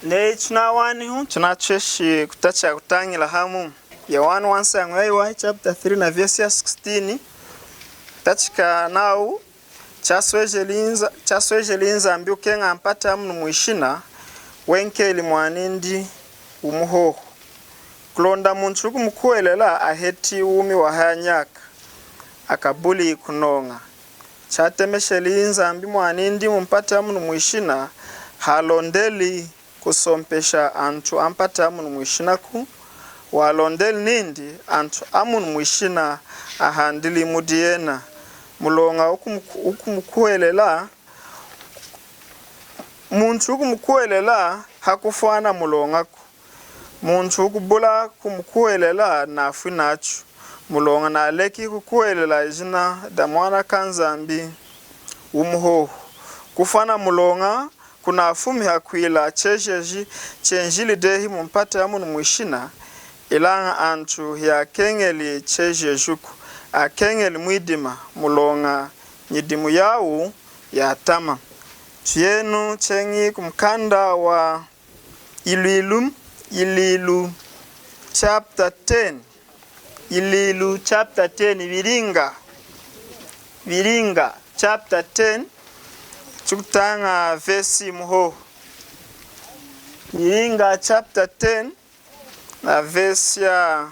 ne tunawani hu tunacheshi kutacha kutangila hamu ya 1 chapter 3 na verse 16 tachika nau chaswejelinza ambiukenga mpata mnu mwishina wenke ilimwanindi umuhoho kulonda muntu kumukuelela aheti umi wa hanyaka akabuli kunonga chatemeshelinza ambi mwanindi mpata mnu mwishina halondeli kusompesha antu ampata mnu mwishina ku walondeli nindi antu amunu mwishina ahandili mudiena mulonga ukumukuelela muntu ukumukuelela hakufana mulongaku muntu ukubula kumukuelela nafu nachu mulonga na leki kukuelela jina damwana kanzambi umuhoho kufana mulonga kuna afumi hakuila chejeji chenjili dehi mumpata amunu mwishina ilanga antu ya kengeli chejejuku akengeli mwidima mulonga nyidimu yau ya tama tuyenu chengi kumkanda wa Ililu chapter 10 Ililu chapter 10 Viringa chapter 10 chukutanga verse muho Viringa chapter 10 na verse ya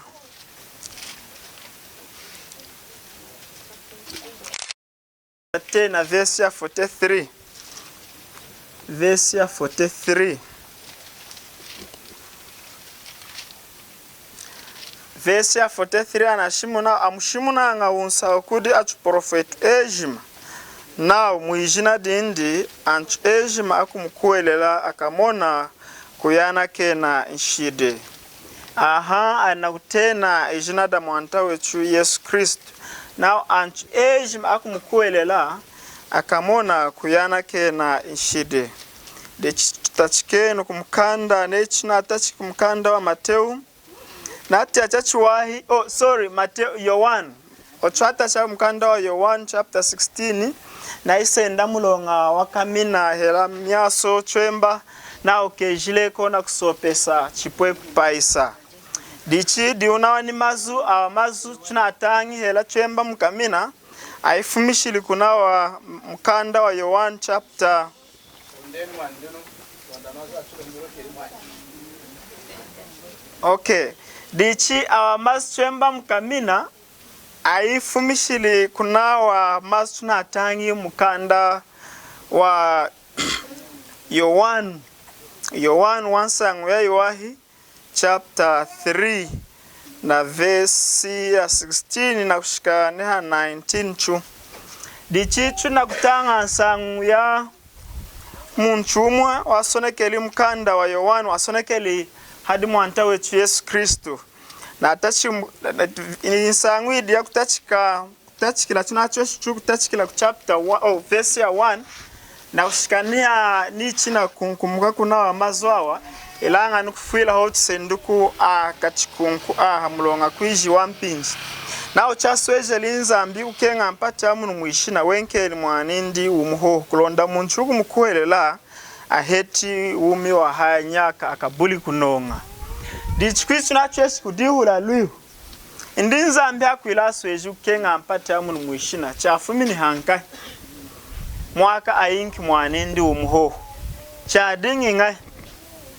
na verse ya 43 verse ya 43 verse ya 43 anashimuna amushimuna nga unsa kudi atu prophet Ejima now muijina dindi antu Ejima akumukuelela akamona kuyana kena nshide anakutena ijina da mwanta wetu Yesu Kristo now antu Ejima akumukuelela akamona kuyana kena nshide de tutachikenu kumkanda nechina atachi kumkanda wa Mateo nati achachuwahi Mateo Yohana ochata cha mkanda wa Yohana chapter 16 na isenda mulonga wakamina hela myaso chwemba na okejileko na kusopesa chipwe paisa dichi diunawani mazu tunatangi hela chwemba mkamina aifumishili kunawa mkanda wa Yohana chapter dichi mazu chwemba mkamina aifumishili kunawa mazu tunatangi mkanda wa Yohana wansangu ya Yoahi chapter 3 na verse ya 16 na kushika neha 19 chu dichi chuna kutanga sangu ya munchumwa wasonekeli mkanda wa Yohana wasonekeli hadi mwanta wetu Yesu Kristo na atachi insangu idia kutachikila tunacho kutachikila chapter 1 verse ya 1 na kushikania nichi na kunkumuka kuna wa mazwawa ilanga nukufuila hoti senduku kachikunku mulonga kuiji wampinji na uchasweje linza ambi ukenga mpata amunu mwishina wenkeli mwanindi umuhoho kulonda muntu kumukuelela aheti umi wa hanyaka akabuli kunonga dichikwisu na chwesi kudihula luyu indinza ambi hakuila asweje ukenga mpata amunu mwishina chafumini hankai mwaka ayinki mwanindi umuhoho chadingi ngai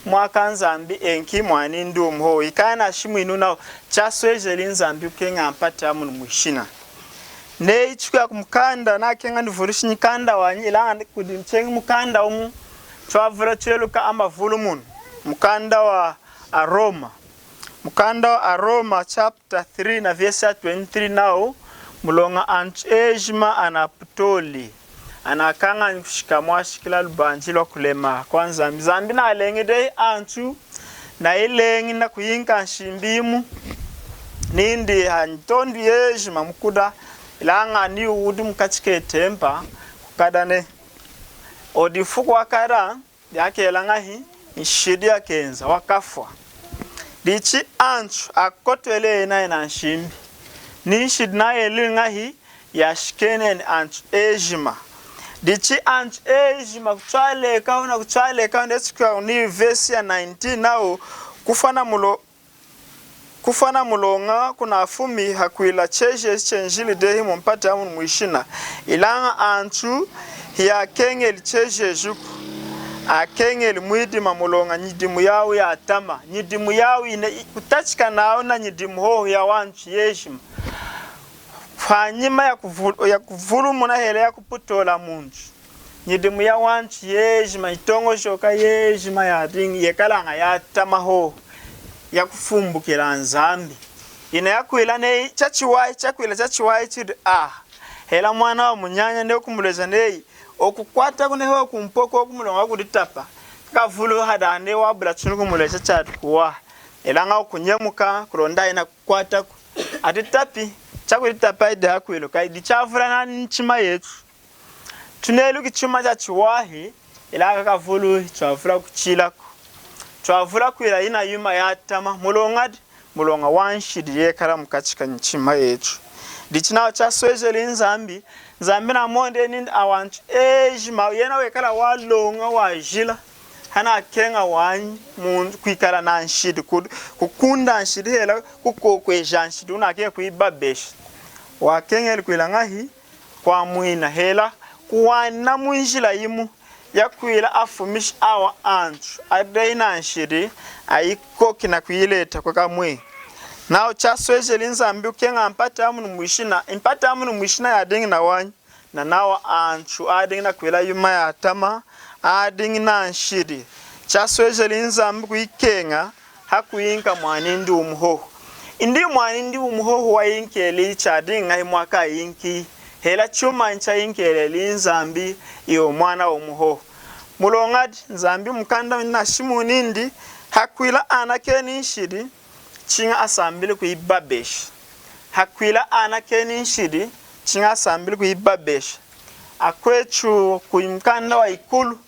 mwaka nzambi enki mwanindi umuhoho ikana shimu inuna chasweje linzambi ukenga mpata amunu mwishina ne ichukya kumkanda na kenga ndivulishi nikanda wanyi ilanga kudimchengi mkanda umu chwavura cheluka amavulumun mkanda wa Aroma chapter 3 na verse 23 now mulonga antu Ejima anaputoli anakanga nkushikamwa shikila lubanjilo kulema kwanza mzambi na alengide antu na ilengi na kuyinka nshimbimu nindi hantondi Ejima mkuda ilanga ni uudi mkachike tempa kukadane odifuku wakada yake elanga hi nshidi ya kenza wakafwa dichi antu akotwele na nshimbi nishid na elinga hi ya shikene antu Ejima dichi anch ejima kuchaleka una kuchaleka ndetsika ni verse ya 19 nao kufana mulonga kuna fumi hakuila cheje chenjili dehi mumpate amu mwishina ilanga anchu ya kengeli cheje juku akengeli mwidima mulonga nyidimu yawu ya atama nyidimu yawu ine kutachika nao na nyidimu ho ya wanchu yeshima fanyima ya kuvulu muna hele ya kuputola munchu nyidimu ya wanchu yeshima itongo shoka yeshima ya ringi yekalanga ya atama ho ya kufumbukira nzambi ina yakwila ne chachiwai chidi hela mwana wa munyanya ne kumuleza nei okukwata kuneho kumpoko okumulonga kuditapa kavulu hadane wa bula chunu kumuleza chatu kuwa elanga okunyemuka kulonda ina kukwata atitapi chakuditapa ide yakwilo kaidi chavula na nchima yetu tunelu kichuma chachiwahi elanga kavulu chavula kuchilako twavula kwira ina yuma yatama mulonga wanshidi yekala mukachika nchima yetu dichinawo chaswezeli nzambi na monde ni awantu ejima yena wekala walonga wajila hana kenga wanyi mundu kwikala na nshidi kukunda nshidi hela kukokweja nshidi unake kuibabeshi wakengeli kwilangahi kwa mwina hela kuwana munjila yimu yakwila afumish awa antu adaina nshiri ayikoki na kuyileta kwa kamwe nao chaswezeli nzambi ukenga mpata amu mwishina ya dingi na wanyi na nawa antu adingi na kwila yuma ya atama adingi na nshiri chaswezeli nzambi kuikenga hakuyinka mwanindi umuhoho indi mwanindi umuhoho wa yinkeli chadingi ngahi mwaka yinki hela chuma ncha yinkeli nzambi iyo mwana umuhoho mulongadi nzambi mukanda na shimu nindi hakwila anakeni nshidi chinga asambile kuibabesh hakwila anakeni nshidi chinga asambile kuibabesh akwechu kuimkanda wa ikulu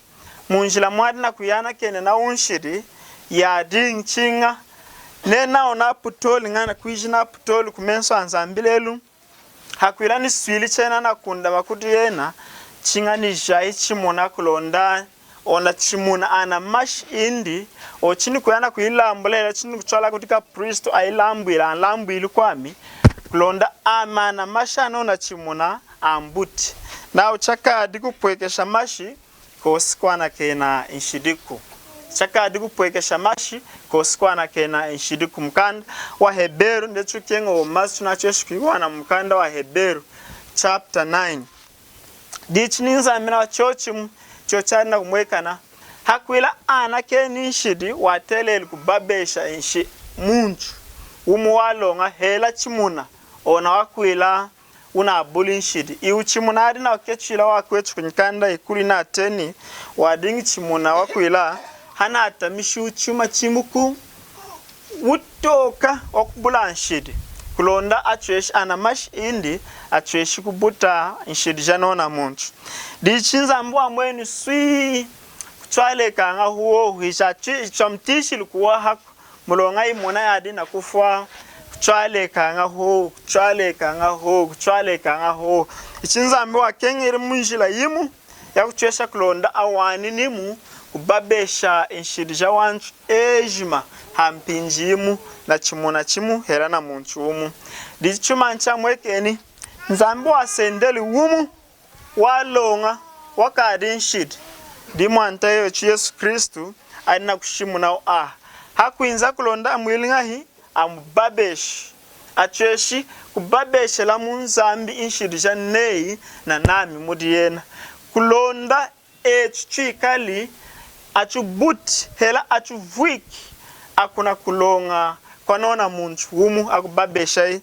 munjila mwadi na kuyana kene na unshidi ya ding chinga nena ona putoli ngana kuiji na putoli kumenso anzambilelu hakwila ni swili chena na kunda makuti yena chinga ni jai chimona kulonda ona chimuna ana mash indi o chini kuyana kuilambulela chini kuchala kutika priest ailambwila kwami kulonda amana mashano na chimuna ambuti na uchaka adikupwekesha mashi kosikwana kena inshidiku chaka adikupwekesha mashi kosikwana kena inshidiku mkanda wa Heberu ndechu kengo masu na cheshikiwana mkanda wa Heberu chapter 9 dichininza amina wa chochimu chochari na kumwekana hakwila anakeni nshidi wateleli kubabesha inshi munchu umuwalonga hela chimuna ona wakwila unabuli nshidi iu chimuna adi na wakechila wakwechu kunyikanda ikuli na ateni wadingi chimuna wakwila hana atamishi uchuma chimuku utoka wakubula nshidi kulonda atueshi anamashi indi atueshi kubuta nshidi janona munchu dichinza mbwa mweni sui kuchwale kanga huo huisha chomtishi likuwa haku mulonga imona yadi na kufwa kuchwale kanga huo ichinza mbwa kengiri munjila yimu ya kuchwesha kulonda awani nimu kubabesha nshidi jawanchu ejima hampinjimu na chimuna chimu hera na munchu umu dichuma ncha mwekeni nzambi wasendeli umu walonga wakadi nshidi dimwanta yechu Yesu Kristu alina kushimu nao hakuinza kulonda mwilingahi amubabeshi acheshi kubabeshe la munzambi nshidi janei na nami mudiyena kulonda chikali achubuti hela achuvwiki akuna kulonga kwanona munchu umu akubabesha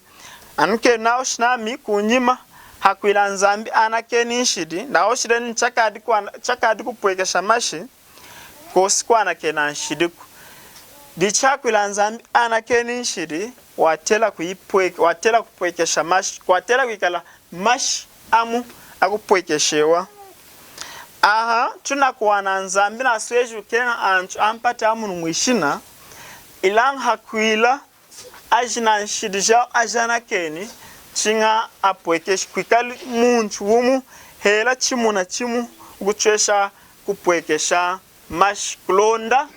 anuke nao shinami kunyima hakwila nzambi anakeni nshidi nao shideni chakadi kupwekesha mashi kosikwana kena nshidiku dichakwila nzambi anakeni nshidi watela kupwekesha mashi watela kuikala mashi amu akupwekeshewa tunakuwana nzambi na sweju kenga anchu ampata amu mwishina ilang hakwila ajina nshidi jao ajana keni chinga apwekeshi kwikali munchu umu hela chimu na chimu ukuchwesha kupwekesha mashi kulonda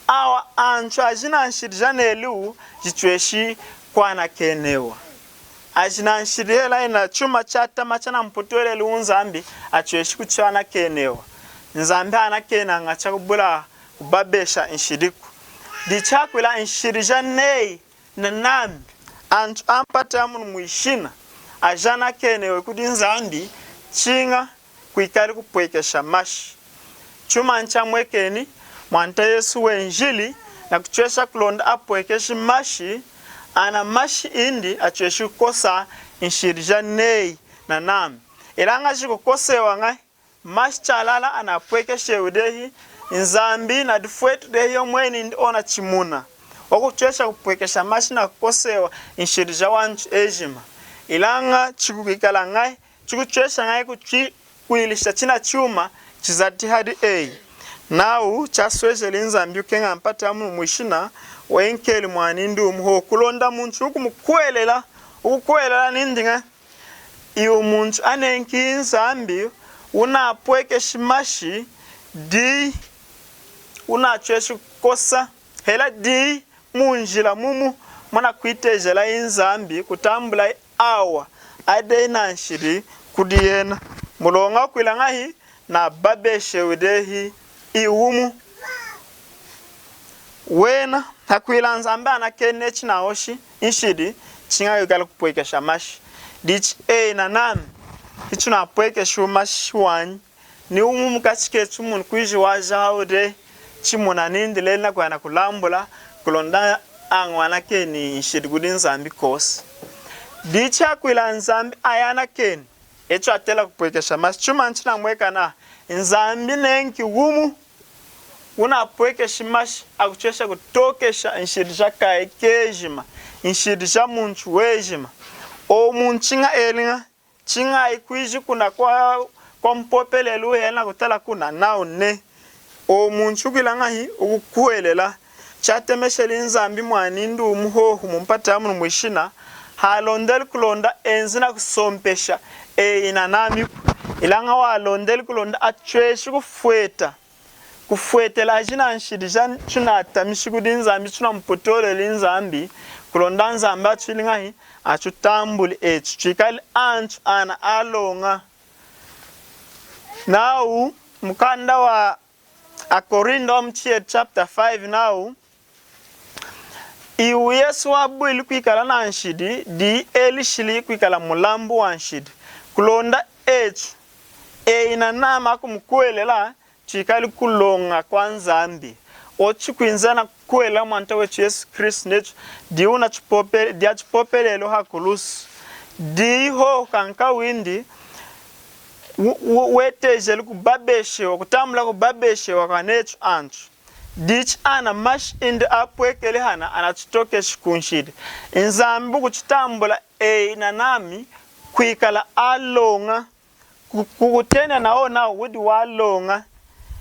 awa ancho ajina nshirijanelu jichweshi kwa na kenewa ajina nshirihela ina chuma chata machana mpotwele luunzambi achweshi kuchwana kenewa nzambi anakena ngacha kubula kubabesha nshiriku dichakwila nshirijanei na nambi ancho ampata munu muishina ajana kenewe kudi nzambi chinga kuikali kupwekesha mashi chuma ncha mwekeni mwanta Yesu wenjili na kuchwesha kulonda apwekesha mashi ana mashi indi achweshi kukosa nshirija nei na nami ilanga chikukosewa ngai mashi chalala anapwekesha udehi nzambi na difwetu dehi yomweni ndi ona chimuna wakuchwesha kupwekesha mashi na kukosewa nshirija wanchu ejima ilanga chikukikala ngai chikuchwesha ngai kuilisha china chuma chizati hadi nau chasweze linzambi ukenga mpata munu mwishina wenkeli mwanindi umuho kulonda muntu ukumukuelela nindinga iyo muntu anenki nzambi unapweke shimashi di unachweshi kosa hela di munjila mumu mwana kuitejela inzambi kutambula awa ade nanshiri kudiena mulonga kwilangahi na babeshe udehi iwumu wena hakwila nzambe anakene chinaoshi inshidi chinga yugala kupwekesha mashi dich na nami ichuna pwekesha mashi wanyi ni umu mkachiketu munu kuiji waja haude chimuna nindile na kwa na kulambula kulonda angwana keni inshidi gudi nzambi kosi dich hakwila nzambe ayana keni echo atela kupwekesha mashi chuma nchina mweka na nzambi nenki wumu unapwekesha mashi akuchesha kutokesha nshidisha kaikejima nshidisha muntu wejima o munchinga elinga chinga ikuiji kuna kwa mpopelelu hena kutala kuna nao ne o muntu kilanga hi ukukuelela chatemesheli nzambi mwanindu umuhohu mumpata munu mwishina halondeli kulonda enzina kusompesha inanami ilanga walondeli kulonda achweshi kufwetela jina nshidisha chunata mishigudi nzambi chuna mpotole linzambi kulonda nzambi achulinga hi achutambuli echu chikali anchu ana alonga now mukanda wa Akorindo mchie chapter 5 now iwu Yesu wabu ili kuikala na nshidi di elishili kuikala mulambu wa nshidi kulonda echu inanama kumkuelela chikali kulonga kwa nzambi ochi kuinzana kuela mwanta wechu Yesu Kristo nechu di una chupopelelo hakulusu di ho kanka windi wetejeli kubabeshewa kutamula kubabeshewa kwa nechu anchu dich ana mash indi apwekele hana anachitoke shikunshidi nzambi kuchitambula inanami kuikala alonga kukutena naona wudi walonga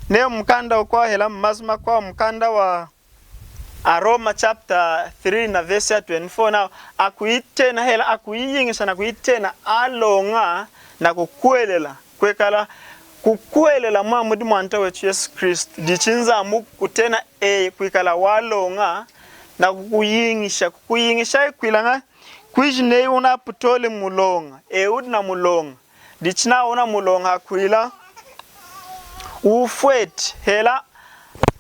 ne mkanda kwa hela mazuma kwa mkanda wa Aroma chapter 3 na verse 24 now akuitena hela akuyingisha na kuitena alonga na kukuelela kwekala kukuelela mwamudi mwanta wechu Yesu Kristo dichinza mukutena kwikala walonga na kukuyingisha kwilanga kwijine una putole mulonga udi na mulonga dichina una mulonga kwila ufwet hela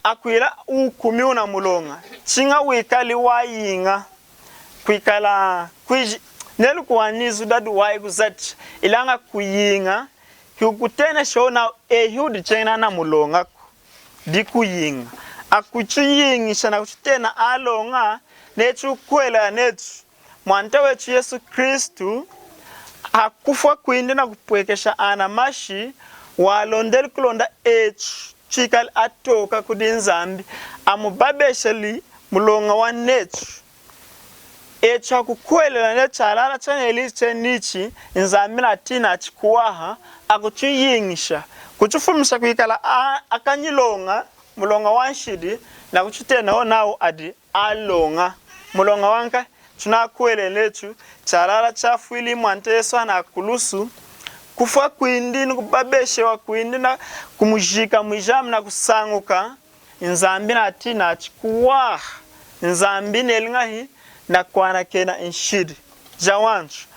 akwila ukumi una mulonga chinga wikali wayinga kwikala kwiji nelu kuwanizu dadu wayi kuzati ilanga kuyinga kukutena shona hudi chena na mulonga di kuyinga akuchiyingisha na kuchitena alonga nechu kwela nechu mwanta wechu Yesu Kristu hakufwa kwindi na kupwekesha ana mashi walondeli kulonda echu chikali atoka kudi nzambi amubabesheli mulonga wa nechu echu hakukuelela nechu alala chane elise nichi nzambi na tina achikuwaha akuchiyingisha kuchufumisha kuikala akanyilonga mulonga wanshidi na kuchitena onao adi alonga mulonga wanka tunakuele lechu charala chafuili mwante Yesu ana kulusu kufa kwindi nikubabeshewa kwindi na kumujika mwijamu na kusanguka nzambi na ati na chikuwa nzambi nelingahi na kwana kena inshidi jawanchu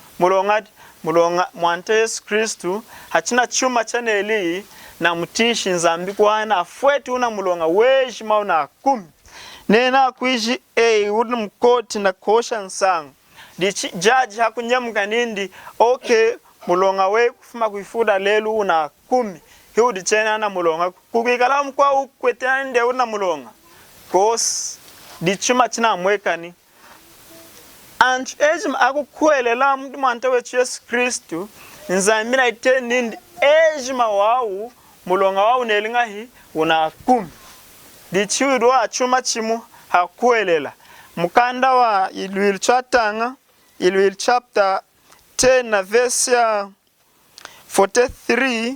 mulonga mwante Yesu Kristu hachina chuma chaneli na mutishi nzambi kwana afwetu una mulonga weji mauna 10 nena kuiji udi mkoti na kosha nsangu dichi jaji hakunyamuka nindi okay mulonga we kufuma kuifuda lelu una 10 hiudi chena na mulonga kukikala mkwa ukwetena ninde una mulonga kos dichuma china mwekani antu ejima akukwelela mtu mwante wetu Yesu Kristu nzambi na ite nindi ejima wau mulonga wau nelingahi una 10 dichiwidu wa chuma chimu hakwelela mukanda wa Iluil chatanga Iluil chapter 10 na verse ya 43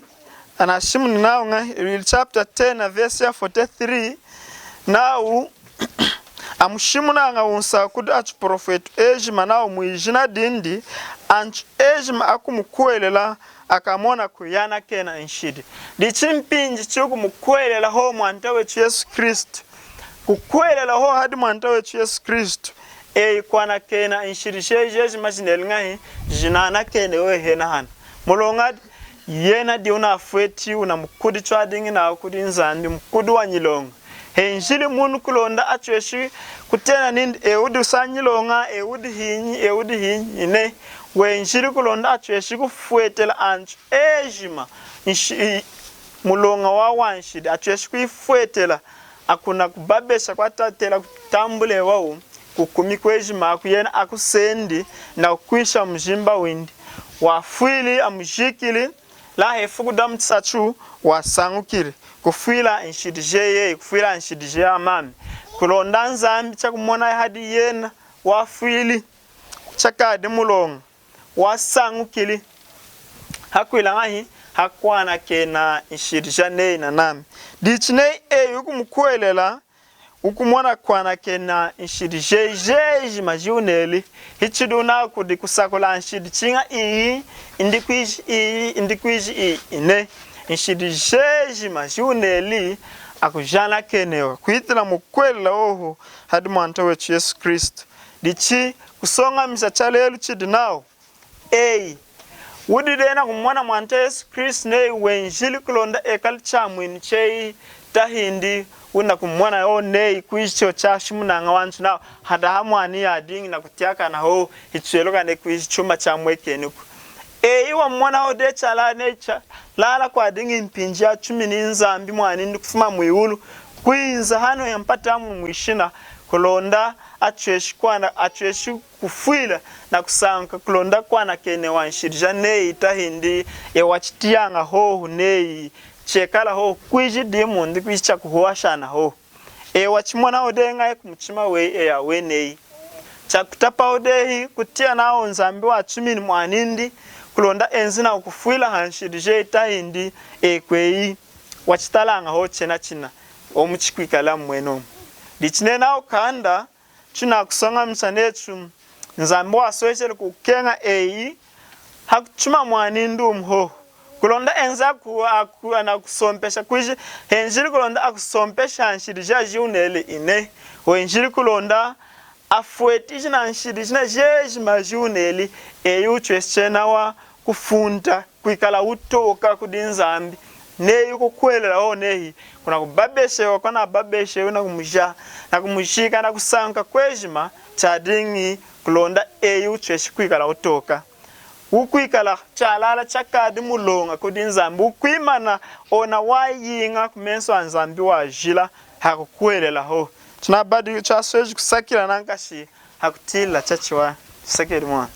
anashimu nao nga Iluil chapter 10 na verse ya 43 nao amushimu nanga unsa kudu achu profetu ejima nao muijina dindi anchu ejima akumukuelela akamona kuyana kena inshidi dichimpinji chuku mukuelela ho mwanta wetu Yesu Kristu kukuelela ho hadi mwanta wetu Yesu Kristu kwana kena inshidi shejeji majinelingahi jinana kene hena hana mulongadi yena di una afweti una mukudi chwadingi na akudi nzandi mukudi wa nyilonga henjili munu kulonda achweshi kutena nindi eudi usanyilonga eudi hinyi ne wenjili kulonda achweshi kufwetela anchu ejima mulonga wa wanshidi achweshi kuifwetela akuna kubabesha kwa tatela kutambule wao kukumi kwejima akuyena akusendi na kukwisha mjimba windi wafwili amujikili la hefukuda mtsachu wasangukiri kufwila inshidijeye kufwila inshidijeye amami kulonda nzambi chakumona hadi yena wafwili chakadi mulonga wasangukili hakwila ngahi hakwana kena inshidijane na nami dichine ukumukuelela ukumona kwana kena inshidijeye majiuneli hichiduna kudi kusakula inshidi chinga indikwiji ine inshidijeye majiuneli akujana kenewa kuitila mukwelela oho hadi mwanta wetu Yesu Kristu dichi kusonga misachalelu chidinao udidena kumwana mwanta Yesu Kristu ne wenjili kulonda ekali chamwini chei tahindi una kumwana yo nei kuicho chashi munanga wanchu nao hada hamwani ya dingi na kutiaka na ho hichueloka ne kuichi chuma chamweke nuku iwa mwana ho decha la necha lala kwa dingi mpinjia chumi ni nzambi mwani ndi kufuma mwiulu kuinza hano ya mpata amu mwishina kulonda achweshi kufwila na kusanka kulonda kwa na kene wanshirija nei tahindi wachitianga ho nei chekala ho kuiji dimu ndi kuicha kuhuashana ho wachimona odenga kumuchima we ya wenei chakutapa odehi kutia nao nzambi wa chumi ni mwanindi kulonda enzina ukufwila hanshirije itahindi kwei wachitalanga ho chena omuchikwikala mweno dichine nao kanda chuna kusonga msanechu nzambi wa soechele kukenga hakuchuma mwanindi umho kulonda enza na kusompesha kuiji henjili kulonda akusompesha hanshirija jiunele ine wenjili kulonda afweti na hanshirija jeji majiuneli uchwechena wa kufunda kuikala utoka kudinzambi neyi kukwelela ho nehi kuna kubabeshewa kuna babeshewa na kumujha na kumushika na kusanka kwejima chadingi kulonda uchweshi kuikala utoka ukuikala chalala chakadi mulonga kudinzambi ukwimana ona wayinga kumenso anzambi wajila hakukwelela ho tunabadi chasweji kusakila nankashi hakutila chachiwa tusakeli mwana